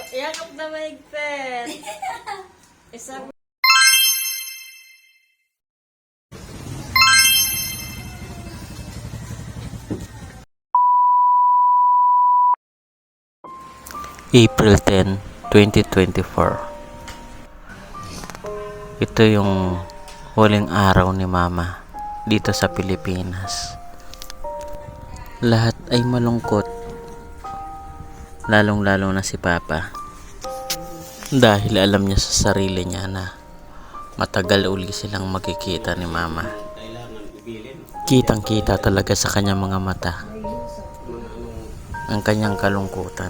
Yakap na maigpit. Isa. April 10, 2024. Ito yung huling araw ni Mama dito sa Pilipinas. Lahat ay malungkot, lalong-lalo na si Papa. Dahil alam niya sa sarili niya na matagal uli silang magkikita ni Mama. Kitang-kita talaga sa kanyang mga mata ang kanyang kalungkutan.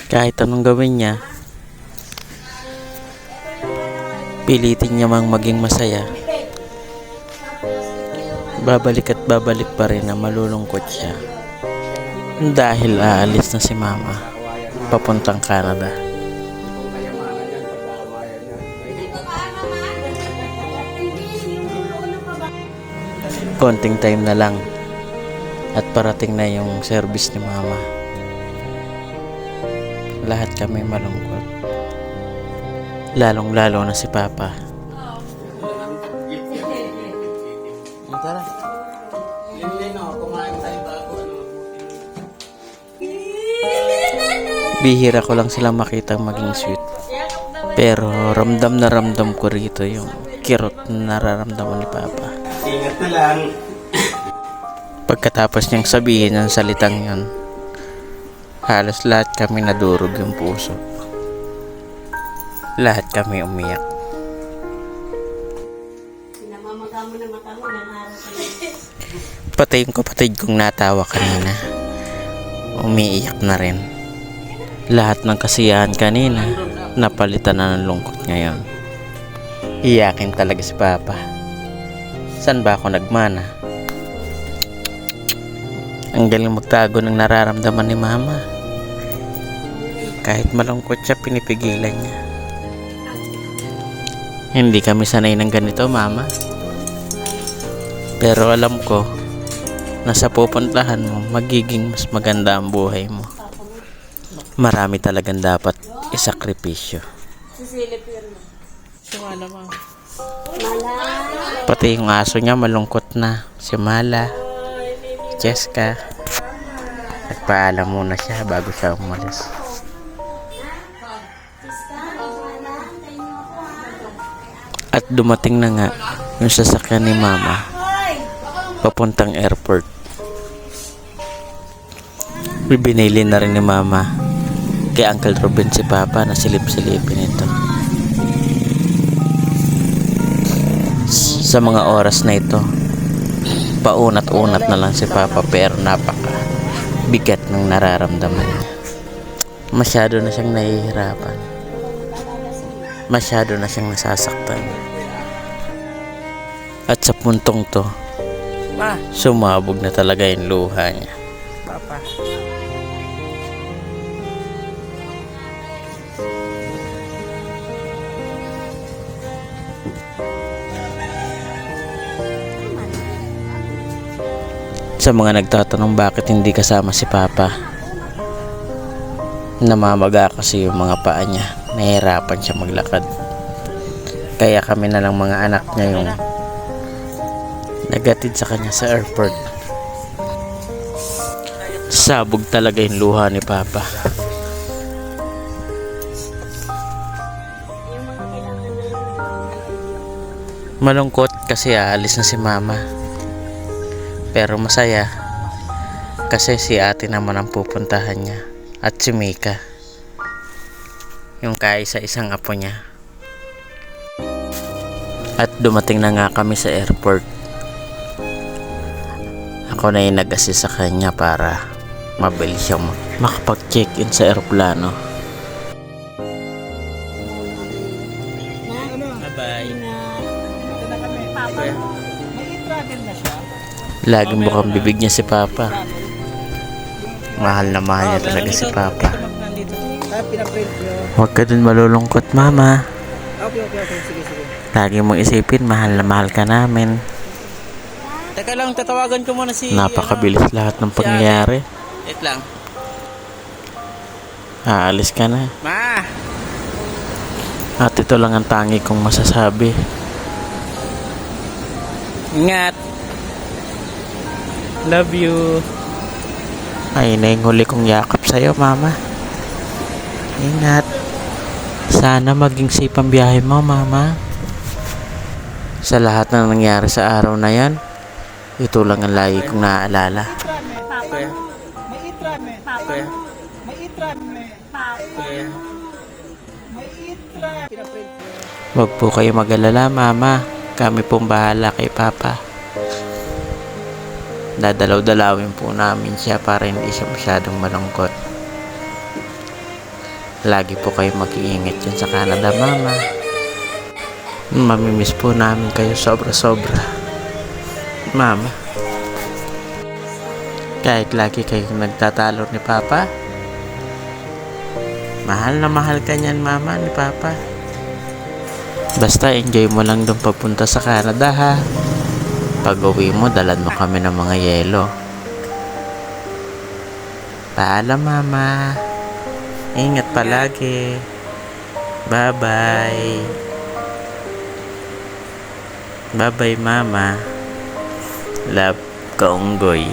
Kahit anong gawin niya, pilitin niya mang maging masaya. Babalik at babalik pa rin na malulungkot siya. Dahil aalis na si Mama papuntang Canada. Konting time na lang at parating na yung service ni Mama. Lahat kami malungkot. Lalong-lalo na si Papa. Tara. Bihira ko lang silang makita maging sweet. Pero ramdam na ramdam ko rito yung kirot na nararamdaman ni Papa. Ingat na lang. Pagkatapos niyang sabihin ang salitang yun, halos lahat kami nadurog yung puso. Lahat kami umiyak. Pati yung kapatid kong natawa kanina, umiiyak na rin. Lahat ng kasiyahan kanina, napalitan na ng lungkot ngayon. Iyakin talaga si Papa. San ba ako nagmana? Ang galing magtago ng nararamdaman ni Mama. Kahit malungkot siya, pinipigilan niya. Hindi kami sanay ng ganito, Mama. Pero alam ko na sa pupuntahan mo, magiging mas maganda ang buhay mo. Marami talagang dapat isakripisyo. Pati yung aso niya malungkot na. Si Mala, Cheska. Nagpaalam muna siya bago siya umalis. At dumating na nga yung sasakyan ni Mama papuntang airport. Binili na rin ni Mama kay Uncle Ruben si Papa na silip-silipin ito. Sa mga oras na ito, paunat-unat na lang si Papa pero napaka bigat ng nararamdaman niya. Masyado na siyang nahihirapan. Masyado na siyang nasasaktan. At sa puntong to, sumabog na talaga yung luha niya. Papa. Sa mga nagtatanong bakit hindi kasama si Papa, namamaga kasi yung mga paa niya. Nahihirapan siya maglakad. Kaya kami na lang mga anak niya yung nagatid sa kanya sa airport. Sabog talaga yung luha ni Papa. Malungkot kasi aalis na si Mama. Pero masaya kasi si ate naman ang pupuntahan niya at si Mika, yung kaisa-isang apo niya. At dumating na nga kami sa airport. Ako na yung nag-assist sa kanya para mabilis siyang makapag-check-in sa aeroplano. Bye-bye. Laging bukang bibig niya si Papa. Mahal na mahal niya talaga si Papa. Huwag ka dun malulungkot, Mama. Sige. Lagi mong isipin, mahal na mahal ka namin. Teka lang, tatawagan ko muna si... Napakabilis lahat ng pangyayari. Wait lang. Aalis ka na. Ma! At ito lang ang tangi kong masasabi. Ingat! Love you! Ay, na yung huli kong yakap sa'yo, mama. Ingat! Sana maging safe ang biyahe mo, mama. Sa lahat ng nangyari sa araw na yan, ito lang ang lagi kong naaalala. Kuya. May itran me. Kuya. May itran me. Kuya. May itran. Pinaprint mo. Huwag po kayo mag-alala, mama. Kami pong bahala kay papa. Dadalaw-dalawin po namin siya para hindi siya masyadong malungkot. Lagi po kayo mag-iingat dyan sa Canada, mama. Mamimiss po namin kayo sobra-sobra, mama. Kahit lagi kayong nagtatalo ni papa, mahal na mahal ka niyan, mama, ni papa. Basta enjoy mo lang doon papunta sa Canada, ha. Pag uwi mo, dalan mo kami ng mga yelo. Paalam, mama. Ingat palagi. Bye-bye. Bye-bye, mama. Love, Kaunggoy.